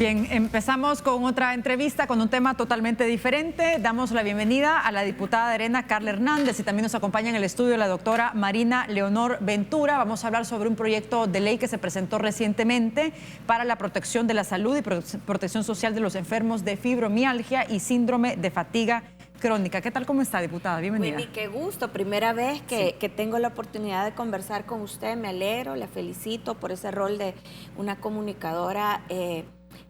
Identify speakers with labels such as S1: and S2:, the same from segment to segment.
S1: Bien, empezamos con otra entrevista con un tema totalmente diferente. Damos la bienvenida a la diputada de Arena, Carla Hernández, y también nos acompaña en el estudio la doctora Marina Leonor Ventura. Vamos a hablar sobre un proyecto de ley que se presentó recientemente para la protección de la salud y protección social de los enfermos de fibromialgia y síndrome de fatiga crónica. ¿Qué tal? ¿Cómo está, diputada? Bienvenida.
S2: Winnie, qué gusto. Primera vez que tengo la oportunidad de conversar con usted. Me alegro, la felicito por ese rol de una comunicadora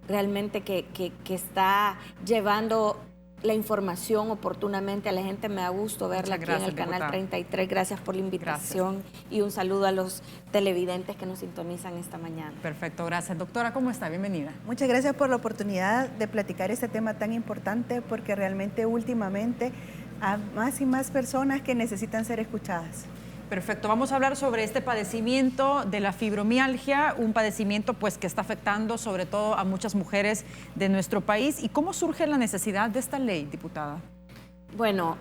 S2: realmente que está llevando la información oportunamente a la gente. Me da gusto verla aquí en el canal 33. Gracias por la invitación y un saludo a los televidentes que nos sintonizan esta mañana.
S1: Perfecto, gracias. Doctora, ¿cómo está? Bienvenida.
S3: Muchas gracias por la oportunidad de platicar este tema tan importante, porque realmente últimamente hay más y más personas que necesitan ser escuchadas.
S1: Perfecto, vamos a hablar sobre este padecimiento de la fibromialgia, un padecimiento pues que está afectando sobre todo a muchas mujeres de nuestro país. ¿Y cómo surge la necesidad de esta ley, diputada?
S2: Bueno,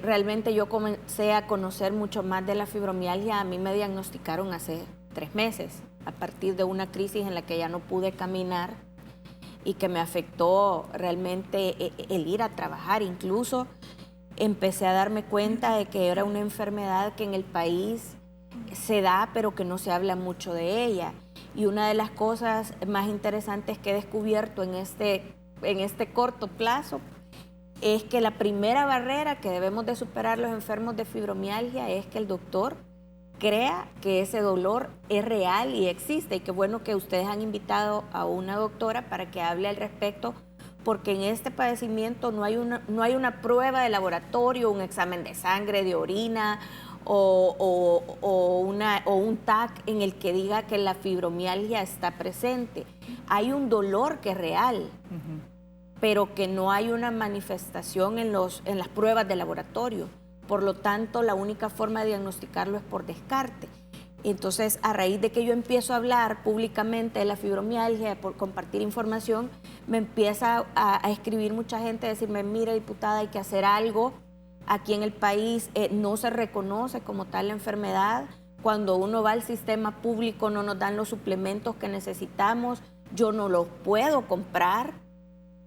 S2: realmente yo comencé a conocer mucho más de la fibromialgia. A mí me diagnosticaron hace 3 meses, a partir de una crisis en la que ya no pude caminar y que me afectó realmente el ir a trabajar. Incluso empecé a darme cuenta de que era una enfermedad que en el país se da, pero que no se habla mucho de ella. Y una de las cosas más interesantes que he descubierto en este corto plazo es que la primera barrera que debemos de superar los enfermos de fibromialgia es que el doctor crea que ese dolor es real y existe. Y qué bueno que ustedes han invitado a una doctora para que hable al respecto, porque en este padecimiento no hay una prueba de laboratorio, un examen de sangre, de orina o un TAC en el que diga que la fibromialgia está presente. Hay un dolor que es real, pero que no hay una manifestación en las pruebas de laboratorio. Por lo tanto, la única forma de diagnosticarlo es por descarte. Entonces, a raíz de que yo empiezo a hablar públicamente de la fibromialgia, por compartir información, me empieza a escribir mucha gente, a decirme, mira, diputada, hay que hacer algo. Aquí en el país no se reconoce como tal la enfermedad. Cuando uno va al sistema público no nos dan los suplementos que necesitamos. Yo no los puedo comprar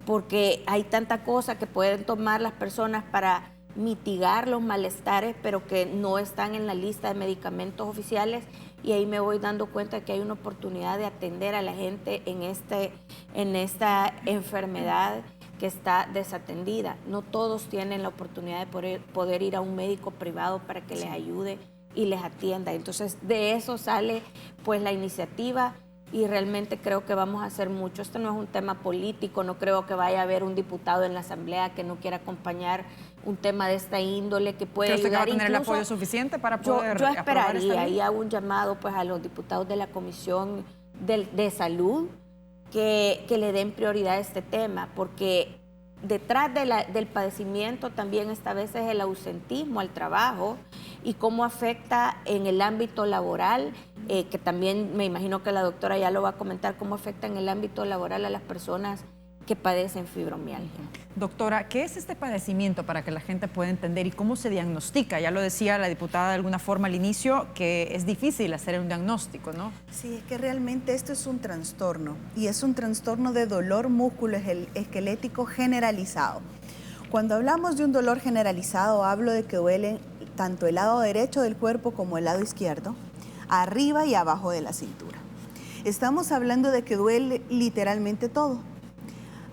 S2: porque hay tanta cosa que pueden tomar las personas para mitigar los malestares, pero que no están en la lista de medicamentos oficiales, y ahí me voy dando cuenta de que hay una oportunidad de atender a la gente en esta enfermedad que está desatendida. No todos tienen la oportunidad de poder ir a un médico privado para que les ayude y les atienda. Entonces, de eso sale pues la iniciativa. Y realmente creo que vamos a hacer mucho. Esto no es un tema político, no creo que vaya a haber un diputado en la Asamblea que no quiera acompañar un tema de esta índole, que puede ayudar.
S1: ¿Cree usted que va a tener el apoyo suficiente para poder
S2: yo
S1: aprobar esta ley?
S2: y hago un llamado pues a los diputados de la Comisión de Salud que le den prioridad a este tema, porque detrás del padecimiento también está a veces el ausentismo al trabajo y cómo afecta en el ámbito laboral, que también me imagino que la doctora ya lo va a comentar, cómo afecta en el ámbito laboral a las personas que padecen fibromialgia.
S1: Doctora, ¿qué es este padecimiento para que la gente pueda entender y cómo se diagnostica? Ya lo decía la diputada de alguna forma al inicio, que es difícil hacer un diagnóstico, ¿no?
S3: Sí, es que realmente esto es un trastorno, y es un trastorno de dolor musculoesquelético generalizado. Cuando hablamos de un dolor generalizado, hablo de que duele tanto el lado derecho del cuerpo como el lado izquierdo, arriba y abajo de la cintura. Estamos hablando de que duele literalmente todo.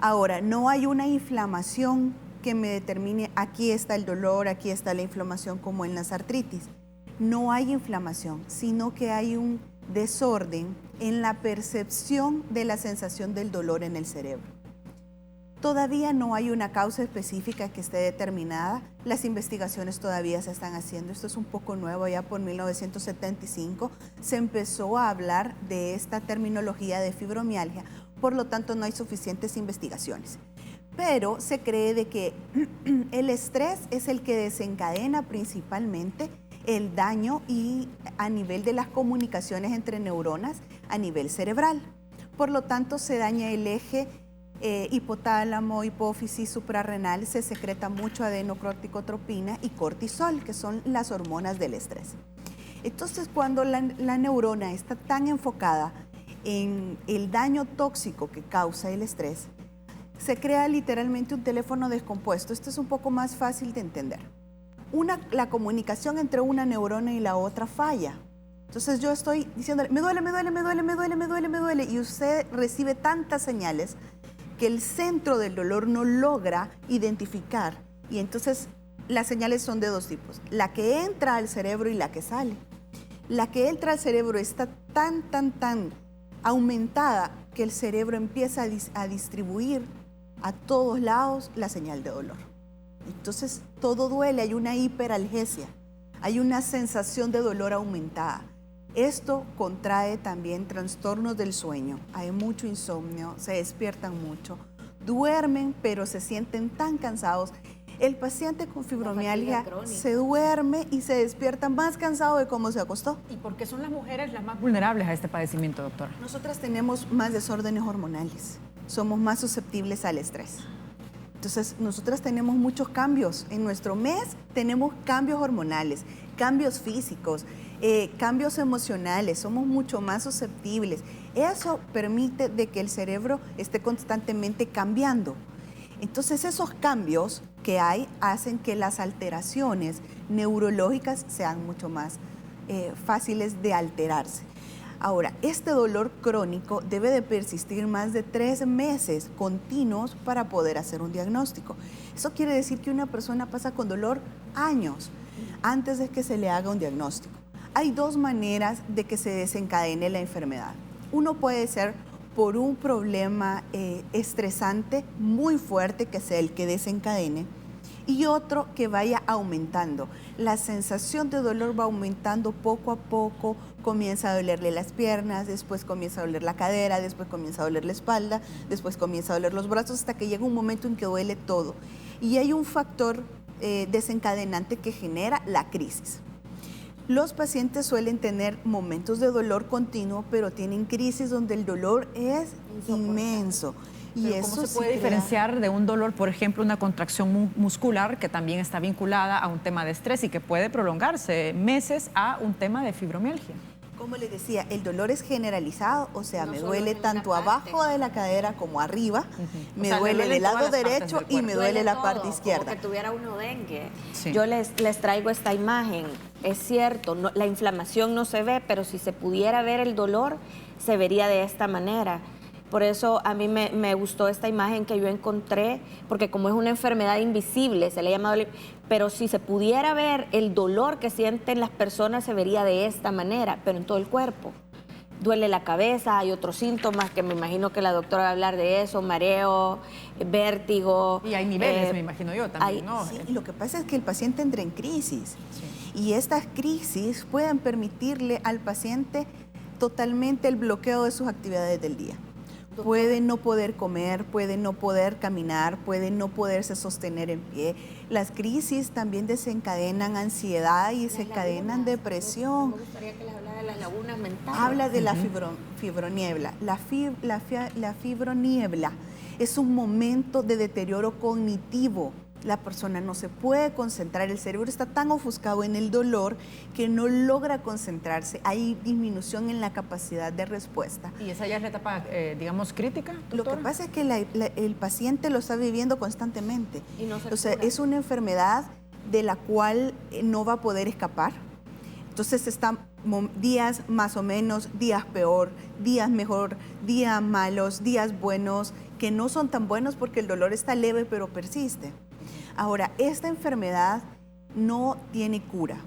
S3: Ahora, no hay una inflamación que me determine aquí está el dolor, aquí está la inflamación, como en las artritis. No hay inflamación, sino que hay un desorden en la percepción de la sensación del dolor en el cerebro. Todavía no hay una causa específica que esté determinada. Las investigaciones todavía se están haciendo. Esto es un poco nuevo. Ya por 1975 se empezó a hablar de esta terminología de fibromialgia. Por lo tanto, no hay suficientes investigaciones. Pero se cree de que el estrés es el que desencadena principalmente el daño y a nivel de las comunicaciones entre neuronas a nivel cerebral. Por lo tanto, se daña el eje hipotálamo, hipófisis, suprarrenal, se secreta mucho adenocorticotropina y cortisol, que son las hormonas del estrés. Entonces, cuando la neurona está tan enfocada en el daño tóxico que causa el estrés, se crea literalmente un teléfono descompuesto. Esto es un poco más fácil de entender. La comunicación entre una neurona y la otra falla. Entonces yo estoy diciéndole, me duele, me duele, me duele, me duele, me duele, me duele, y usted recibe tantas señales que el centro del dolor no logra identificar. Y entonces las señales son de dos tipos, la que entra al cerebro y la que sale. La que entra al cerebro está tan aumentada que el cerebro empieza a distribuir a todos lados la señal de dolor. Entonces todo duele, hay una hiperalgesia, hay una sensación de dolor aumentada. Esto contrae también trastornos del sueño, hay mucho insomnio, se despiertan mucho, duermen pero se sienten tan cansados. El paciente con fibromialgia se duerme y se despierta más cansado de cómo se acostó.
S1: ¿Y por qué son las mujeres las más vulnerables a este padecimiento, doctora?
S3: Nosotras tenemos más desórdenes hormonales, somos más susceptibles al estrés. Entonces, nosotras tenemos muchos cambios. En nuestro mes tenemos cambios hormonales, cambios físicos, cambios emocionales, somos mucho más susceptibles. Eso permite de que el cerebro esté constantemente cambiando. Entonces, esos cambios que hay hacen que las alteraciones neurológicas sean mucho más fáciles de alterarse. Ahora, este dolor crónico debe de persistir más de 3 meses continuos para poder hacer un diagnóstico. Eso quiere decir que una persona pasa con dolor años antes de que se le haga un diagnóstico. Hay 2 maneras de que se desencadene la enfermedad. Uno puede ser por un problema estresante muy fuerte, que sea el que desencadene, y otro que vaya aumentando. La sensación de dolor va aumentando poco a poco, comienza a dolerle las piernas, después comienza a doler la cadera, después comienza a doler la espalda, después comienza a doler los brazos, hasta que llega un momento en que duele todo. Y hay un factor desencadenante que genera la crisis. Los pacientes suelen tener momentos de dolor continuo, pero tienen crisis donde el dolor es inmenso.
S1: Y eso ¿cómo se puede diferenciar de un dolor, por ejemplo, una contracción muscular que también está vinculada a un tema de estrés y que puede prolongarse meses a un tema de fibromialgia?
S3: Como les decía, el dolor es generalizado, o sea, me duele tanto abajo de la cadera como arriba, me duele del lado derecho y me duele la parte izquierda.
S2: Como que tuviera uno dengue.
S1: Sí.
S2: Yo les traigo esta imagen. Es cierto, la inflamación no se ve, pero si se pudiera ver el dolor, se vería de esta manera. Por eso a mí me gustó esta imagen que yo encontré, porque como es una enfermedad invisible, se le llama dolor, pero si se pudiera ver el dolor que sienten las personas, se vería de esta manera, pero en todo el cuerpo. Duele la cabeza, hay otros síntomas que me imagino que la doctora va a hablar de eso, mareo, vértigo.
S1: Y hay niveles, me imagino yo también, ¿no?
S3: Sí, lo que pasa es que el paciente entra en crisis, y estas crisis pueden permitirle al paciente totalmente el bloqueo de sus actividades del día. Puede no poder comer, puede no poder caminar, puede no poderse sostener en pie. Las crisis también desencadenan ansiedad y desencadenan depresión.
S2: Me gustaría que les hablara de las lagunas mentales.
S3: Habla de la fibroniebla. La fibroniebla es un momento de deterioro cognitivo. La persona no se puede concentrar, el cerebro está tan ofuscado en el dolor que no logra concentrarse, hay disminución en la capacidad de respuesta.
S1: ¿Y esa ya es la etapa, digamos, crítica, doctora?
S3: Lo que pasa es que el paciente lo está viviendo constantemente.
S2: Y no se
S3: o sea,
S2: cura.
S3: es una enfermedad de la cual no va a poder escapar. Entonces están días más o menos, días peor, días mejor, días malos, días buenos, que no son tan buenos porque el dolor está leve pero persiste. Ahora, esta enfermedad no tiene cura.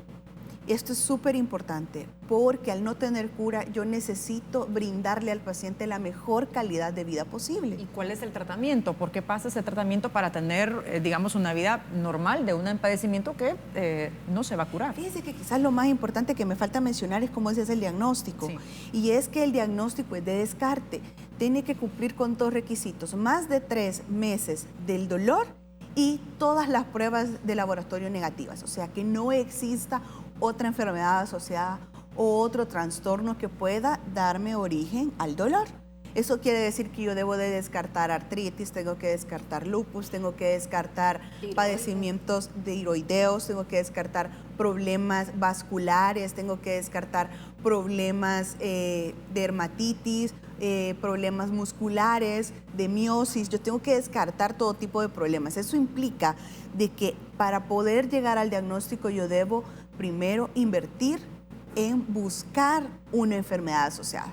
S3: Esto es súper importante porque al no tener cura yo necesito brindarle al paciente la mejor calidad de vida posible.
S1: ¿Y cuál es el tratamiento? ¿Por qué pasa ese tratamiento para tener, digamos, una vida normal de un padecimiento que no se va a curar?
S3: Fíjese que quizás lo más importante que me falta mencionar es cómo es el diagnóstico.
S1: Sí.
S3: Y es que el diagnóstico es de descarte. Tiene que cumplir con 2 requisitos. Más de 3 meses del dolor y todas las pruebas de laboratorio negativas. O sea, que no exista otra enfermedad asociada o otro trastorno que pueda darme origen al dolor. Eso quiere decir que yo debo de descartar artritis, tengo que descartar lupus, tengo que descartar padecimientos tiroideos, tengo que descartar problemas vasculares, tengo que descartar problemas de dermatitis, problemas musculares, de miosis, yo tengo que descartar todo tipo de problemas. Eso implica de que para poder llegar al diagnóstico yo debo primero invertir en buscar una enfermedad asociada.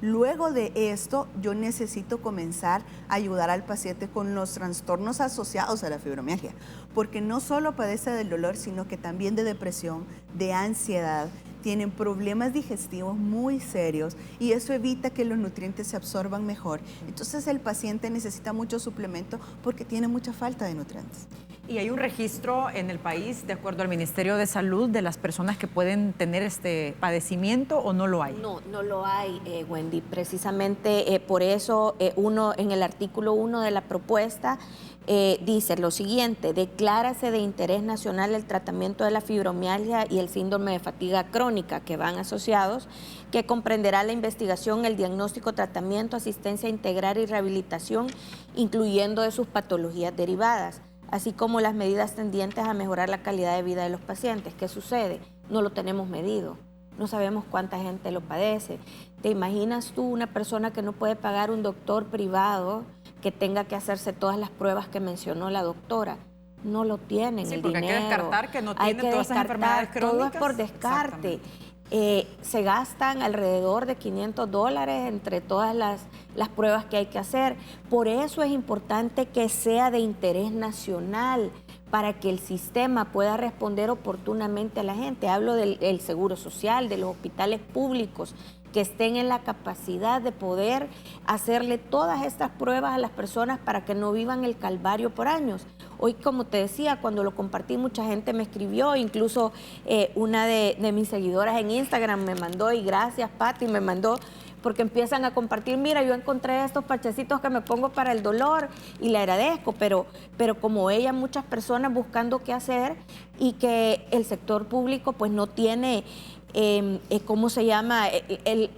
S3: Luego de esto, yo necesito comenzar a ayudar al paciente con los trastornos asociados a la fibromialgia, porque no solo padece del dolor, sino que también de depresión, de ansiedad, tienen problemas digestivos muy serios y eso evita que los nutrientes se absorban mejor. Entonces el paciente necesita mucho suplemento porque tiene mucha falta de nutrientes.
S1: ¿Y hay un registro en el país, de acuerdo al Ministerio de Salud, de las personas que pueden tener este padecimiento o no lo hay?
S2: No, no lo hay, Wendy. Precisamente por eso en el artículo 1 de la propuesta dice lo siguiente: declárase de interés nacional el tratamiento de la fibromialgia y el síndrome de fatiga crónica que van asociados, que comprenderá la investigación, el diagnóstico, tratamiento, asistencia integral y rehabilitación, incluyendo de sus patologías derivadas, así como las medidas tendientes a mejorar la calidad de vida de los pacientes. ¿Qué sucede? No lo tenemos medido, no sabemos cuánta gente lo padece. ¿Te imaginas tú una persona que no puede pagar un doctor privado, que tenga que hacerse todas las pruebas que mencionó la doctora? No lo tienen,
S1: sí,
S2: el
S1: porque
S2: dinero.
S1: hay que descartar que no tienen todas esas enfermedades crónicas.
S2: Todo es por descarte. Se gastan alrededor de $500 entre todas las pruebas que hay que hacer. Por eso es importante que sea de interés nacional, para que el sistema pueda responder oportunamente a la gente. Hablo del Seguro Social, de los hospitales públicos, que estén en la capacidad de poder hacerle todas estas pruebas a las personas para que no vivan el calvario por años. Hoy, como te decía, cuando lo compartí, mucha gente me escribió, incluso una de mis seguidoras en Instagram me mandó, y gracias, Pati, me mandó, porque empiezan a compartir: mira, yo encontré estos parchecitos que me pongo para el dolor, y le agradezco, pero como ella, muchas personas buscando qué hacer, y que el sector público pues no tiene ¿cómo se llama?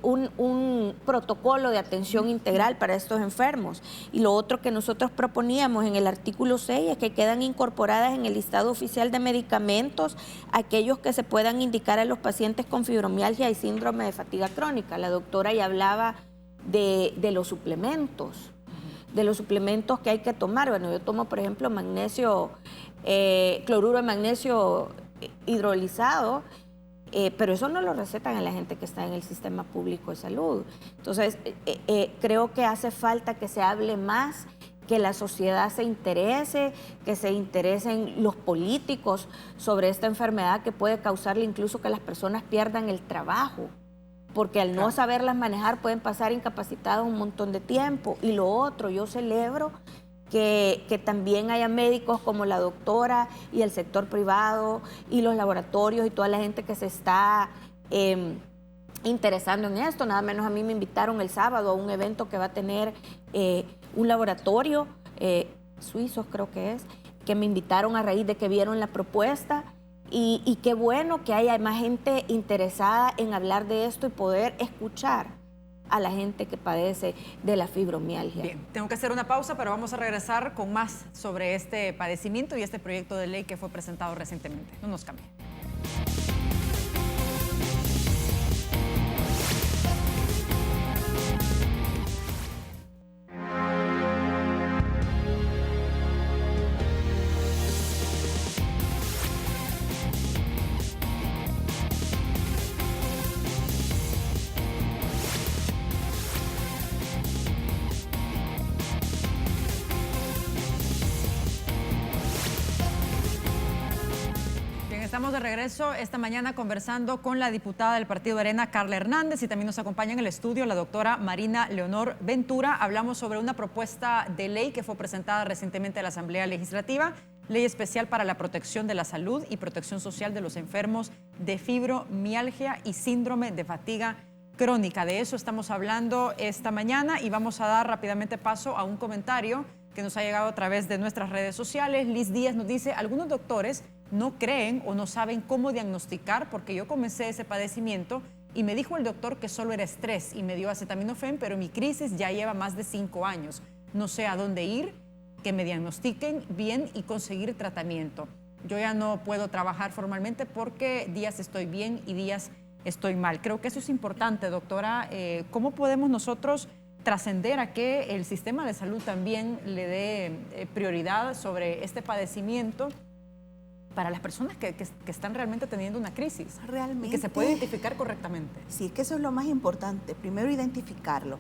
S2: Un protocolo de atención integral para estos enfermos. Y lo otro que nosotros proponíamos en el artículo 6 es que quedan incorporadas en el listado oficial de medicamentos aquellos que se puedan indicar a los pacientes con fibromialgia y síndrome de fatiga crónica. La doctora ya hablaba de los suplementos, de los suplementos que hay que tomar. Bueno, yo tomo, por ejemplo, magnesio, cloruro de magnesio hidrolizado, pero eso no lo recetan a la gente que está en el sistema público de salud. Entonces, creo que hace falta que se hable más, que la sociedad se interese, que se interesen los políticos sobre esta enfermedad que puede causarle incluso que las personas pierdan el trabajo, porque al no saberlas manejar pueden pasar incapacitados un montón de tiempo. Y lo otro, yo celebro que también haya médicos como la doctora y el sector privado y los laboratorios y toda la gente que se está interesando en esto. Nada menos a mí me invitaron el sábado a un evento que va a tener un laboratorio, suizos creo que es, que me invitaron a raíz de que vieron la propuesta. Y qué bueno que haya más gente interesada en hablar de esto y poder escuchar a la gente que padece de la fibromialgia.
S1: Bien, tengo que hacer una pausa, pero vamos a regresar con más sobre este padecimiento y este proyecto de ley que fue presentado recientemente. No nos cambie. Estamos de regreso esta mañana conversando con la diputada del Partido Arena, Carla Hernández, y también nos acompaña en el estudio la doctora Marina Leonor Ventura. Hablamos sobre una propuesta de ley que fue presentada recientemente a la Asamblea Legislativa, ley especial para la protección de la salud y protección social de los enfermos de fibromialgia y síndrome de fatiga crónica. De eso estamos hablando esta mañana y vamos a dar rápidamente paso a un comentario que nos ha llegado a través de nuestras redes sociales. Liz Díaz nos dice: algunos doctores no creen o no saben cómo diagnosticar, porque yo comencé ese padecimiento y me dijo el doctor que solo era estrés y me dio acetaminofén, pero mi crisis ya lleva más de 5 años. No sé a dónde ir, que me diagnostiquen bien y conseguir tratamiento. Yo ya no puedo trabajar formalmente porque días estoy bien y días estoy mal. Creo que eso es importante, doctora. ¿Cómo podemos nosotros trascender a que el sistema de salud también le dé prioridad sobre este padecimiento para las personas que están realmente teniendo una crisis.
S3: Realmente.
S1: Y que se puede identificar correctamente.
S3: Sí, es que eso es lo más importante. Primero identificarlo.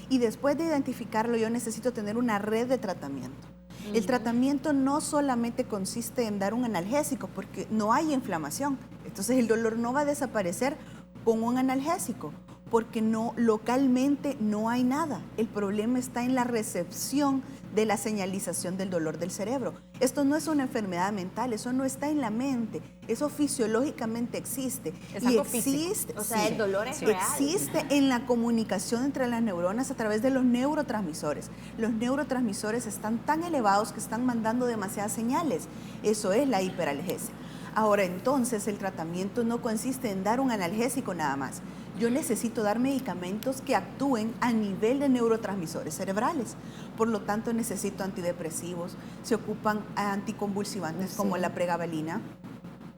S3: Y después de identificarlo, yo necesito tener una red de tratamiento. El tratamiento no solamente consiste en dar un analgésico, porque no hay inflamación. Entonces el dolor no va a desaparecer con un analgésico, porque localmente no hay nada. El problema está en la recepción de la señalización del dolor del cerebro. Esto no es una enfermedad mental, eso no está en la mente, eso fisiológicamente existe.
S1: Es
S3: y
S1: algo
S3: existe,
S2: O sea, el dolor es real.
S3: existe en la comunicación entre las neuronas a través de los neurotransmisores. Los neurotransmisores están tan elevados que están mandando demasiadas señales. Eso es la hiperalgesia. Ahora, entonces, el tratamiento no consiste en dar un analgésico nada más. Yo necesito dar medicamentos que actúen a nivel de neurotransmisores cerebrales. Por lo tanto, necesito antidepresivos, se ocupan anticonvulsivantes como la pregabalina,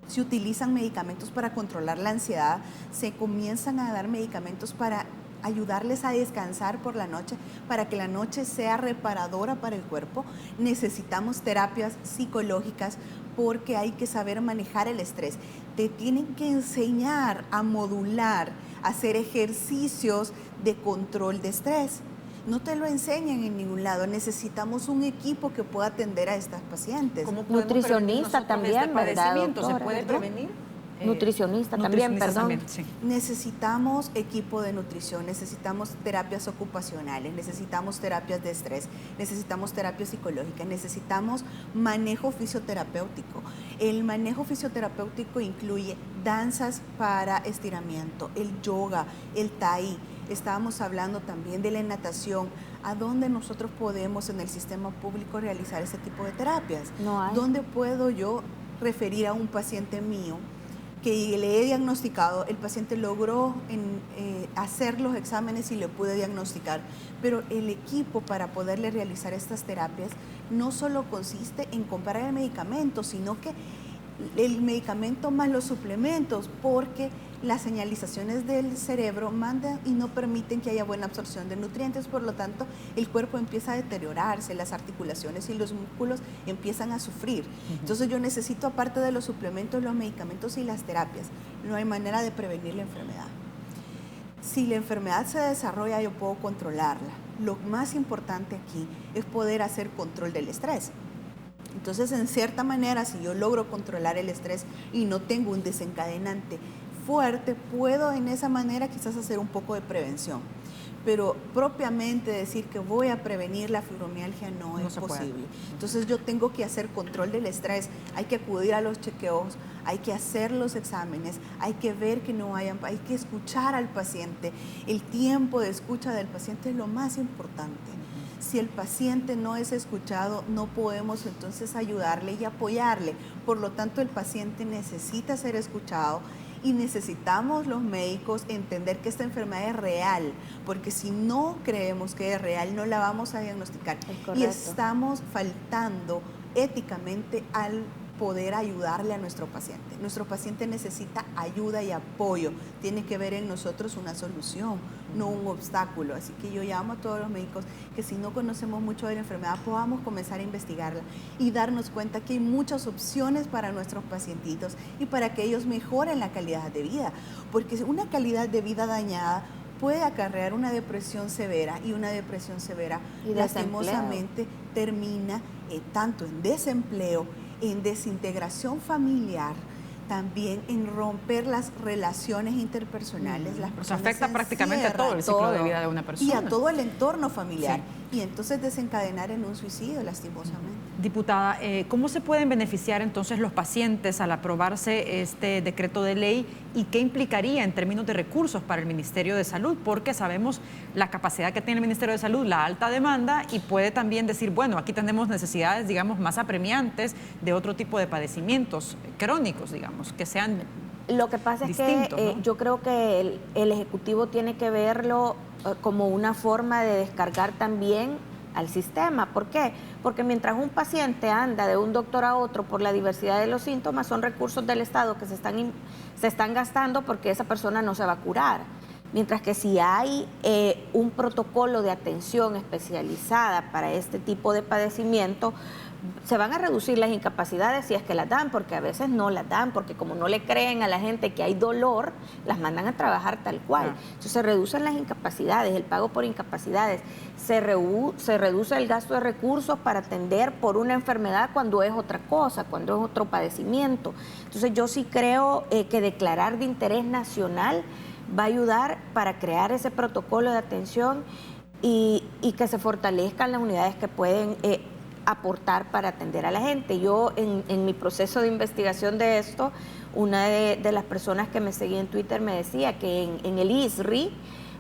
S3: se utilizan medicamentos para controlar la ansiedad, se comienzan a dar medicamentos para ayudarles a descansar por la noche, para que la noche sea reparadora para el cuerpo. Necesitamos terapias psicológicas porque hay que saber manejar el estrés. Te tienen que enseñar a modular, a hacer ejercicios de control de estrés. No te lo enseñan en ningún lado. Necesitamos un equipo que pueda atender a estas pacientes.
S1: ¿Cómo podemos
S2: Nutricionista
S1: prevenir nosotros
S2: también,
S1: este padecimiento?
S2: doctora,
S1: ¿Se puede
S2: ¿verdad?
S1: prevenir?
S2: Nutricionista también, perdón.
S1: sí.
S3: Necesitamos equipo de nutrición, necesitamos terapias ocupacionales, necesitamos terapias de estrés, necesitamos terapia psicológica, necesitamos manejo fisioterapéutico. El manejo fisioterapéutico incluye danzas para estiramiento, el yoga, el tai. Estábamos hablando también de la natación. ¿A dónde nosotros podemos en el sistema público realizar ese tipo de terapias?
S2: No hay.
S3: ¿Dónde puedo yo referir a un paciente mío que le he diagnosticado, el paciente logró hacer los exámenes y le pude diagnosticar, pero el equipo para poderle realizar estas terapias no solo consiste en comprar el medicamento, sino que el medicamento más los suplementos, porque las señalizaciones del cerebro mandan y no permiten que haya buena absorción de nutrientes, por lo tanto el cuerpo empieza a deteriorarse, las articulaciones y los músculos empiezan a sufrir. Entonces yo necesito, aparte de los suplementos, los medicamentos y las terapias. No hay manera de prevenir la enfermedad. Si la enfermedad se desarrolla, yo puedo controlarla. Lo más importante aquí es poder hacer control del estrés. Entonces, en cierta manera, si yo logro controlar el estrés y no tengo un desencadenante fuerte, puedo en esa manera quizás hacer un poco de prevención. Pero propiamente decir que voy a prevenir la fibromialgia no es posible. Entonces yo tengo que hacer control del estrés, hay que acudir a los chequeos, hay que hacer los exámenes, hay que ver que no hay que escuchar al paciente. El tiempo de escucha del paciente es lo más importante. Si el paciente no es escuchado, no podemos entonces ayudarle y apoyarle. Por lo tanto, el paciente necesita ser escuchado y necesitamos los médicos entender que esta enfermedad es real, porque si no creemos que es real, no la vamos a diagnosticar. Y estamos faltando éticamente al poder ayudarle a nuestro paciente. Nuestro paciente necesita ayuda y apoyo. Tiene que ver en nosotros una solución, no un obstáculo. Así que yo llamo a todos los médicos que si no conocemos mucho de la enfermedad, podamos comenzar a investigarla y darnos cuenta que hay muchas opciones para nuestros pacientitos y para que ellos mejoren la calidad de vida. Porque una calidad de vida dañada puede acarrear una depresión severa, y una depresión severa lastimosamente termina tanto en desempleo, en desintegración familiar, también en romper las relaciones interpersonales. Las personas
S1: afecta prácticamente a todo el ciclo de vida de una persona.
S3: Y a todo el entorno familiar. Sí. Y entonces desencadenar en un suicidio, lastimosamente.
S1: Diputada, ¿cómo se pueden beneficiar entonces los pacientes al aprobarse este decreto de ley y qué implicaría en términos de recursos para el Ministerio de Salud? Porque sabemos la capacidad que tiene el Ministerio de Salud, la alta demanda, y puede también decir, bueno, aquí tenemos necesidades, digamos, más apremiantes de otro tipo de padecimientos crónicos, digamos, que sean
S2: Lo que pasa es que yo creo que el Ejecutivo tiene que verlo como una forma de descargar también al sistema. ¿Por qué? Porque mientras un paciente anda de un doctor a otro por la diversidad de los síntomas, son recursos del Estado que se están gastando porque esa persona no se va a curar. Mientras que si hay un protocolo de atención especializada para este tipo de padecimiento, se van a reducir las incapacidades si es que las dan, porque a veces no las dan, porque como no le creen a la gente que hay dolor, las mandan a trabajar tal cual. Entonces se reducen las incapacidades, el pago por incapacidades, se reduce el gasto de recursos para atender por una enfermedad cuando es otra cosa, cuando es otro padecimiento. Entonces yo sí creo que declarar de interés nacional va a ayudar para crear ese protocolo de atención y que se fortalezcan las unidades que pueden aportar para atender a la gente. Yo en mi proceso de investigación de esto, una de las personas que me seguía en Twitter me decía que en el ISRI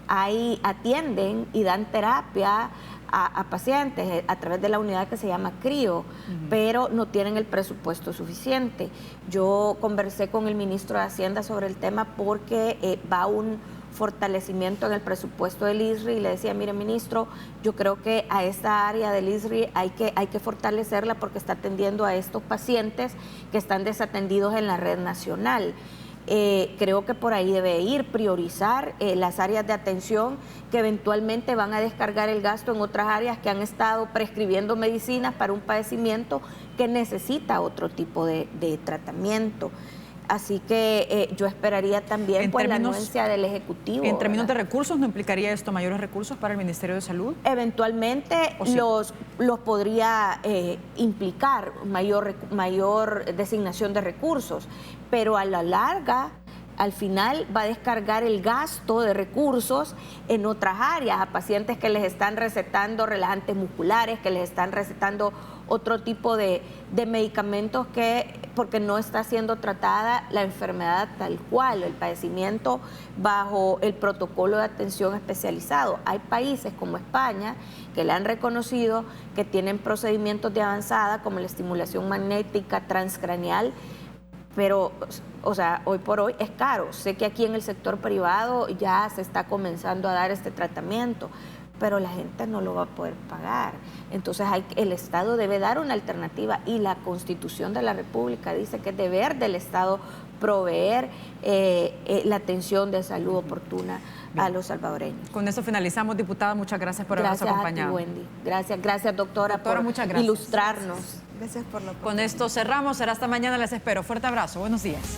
S2: atienden y dan terapia a pacientes a través de la unidad que se llama CRIO, pero no tienen el presupuesto suficiente. Yo conversé con el ministro de Hacienda sobre el tema porque va un fortalecimiento en el presupuesto del ISRI y le decía, mire ministro, yo creo que a esta área del ISRI hay que fortalecerla porque está atendiendo a estos pacientes que están desatendidos en la red nacional. Creo que por ahí debe ir, priorizar las áreas de atención que eventualmente van a descargar el gasto en otras áreas que han estado prescribiendo medicinas para un padecimiento que necesita otro tipo de tratamiento. Así que yo esperaría también la anuencia del Ejecutivo.
S1: En términos de recursos, ¿no implicaría esto mayores recursos para el Ministerio de Salud?
S2: Eventualmente los podría implicar mayor designación de recursos, pero a la larga, al final va a descargar el gasto de recursos en otras áreas, a pacientes que les están recetando relajantes musculares, que les están recetando otro tipo de medicamentos porque no está siendo tratada la enfermedad tal cual, el padecimiento bajo el protocolo de atención especializado. Hay países como España que le han reconocido que tienen procedimientos de avanzada como la estimulación magnética transcranial, pero, o sea, hoy por hoy es caro. Sé que aquí en el sector privado ya se está comenzando a dar este tratamiento, pero la gente no lo va a poder pagar. Entonces el Estado debe dar una alternativa y la Constitución de la República dice que es deber del Estado proveer la atención de salud oportuna a los salvadoreños.
S1: Con eso finalizamos, diputada. Muchas gracias por habernos acompañado.
S2: Gracias a ti, Wendy. Gracias, doctora, por
S1: muchas gracias.
S2: Ilustrarnos.
S3: Gracias por la oportunidad.
S1: Con esto cerramos. Será hasta mañana. Les espero. Fuerte abrazo. Buenos días.